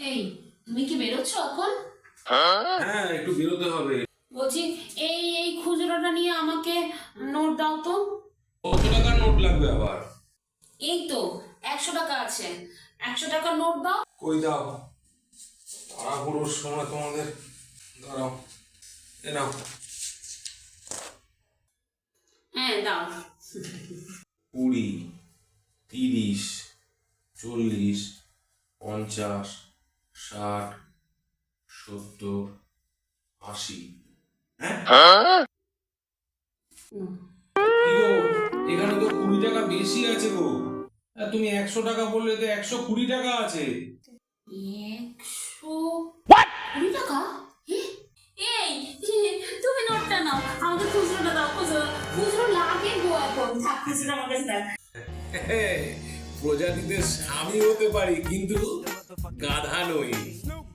এই, তুমি কি বেরোচ্ছ এখন? হ্যাঁ, একটু বেরোতে হবে। বলছি, এই খুচরোটা নিয়ে আমাকে নোট দাও তো। কত টাকার নোট লাগবে আবার? এই তো 100 টাকা আছে, 100 টাকার নোট দাও। কই দাও, তাড়াহুড়োর সময় তোমাদের। দাঁড়াও, এ নাও। হ্যাঁ দাও। 20, 30, 40, 50, 60, 70, 80। হ্যাঁ, কি গো, এখানে তো 20 টাকা বেশি আছে গো। আর তুমি 100 টাকা বললে, তো 120 টাকা আছে। 120 টাকা? এই, তুমি নোটটা নাও, আমাকে খুচরোটা দাও। খুচরো লাগে গো এখন, থাক খুচরো আমার কাছে থাক। প্রজাতিতে স্বামী হতে পারি, কিন্তু গাধা নই।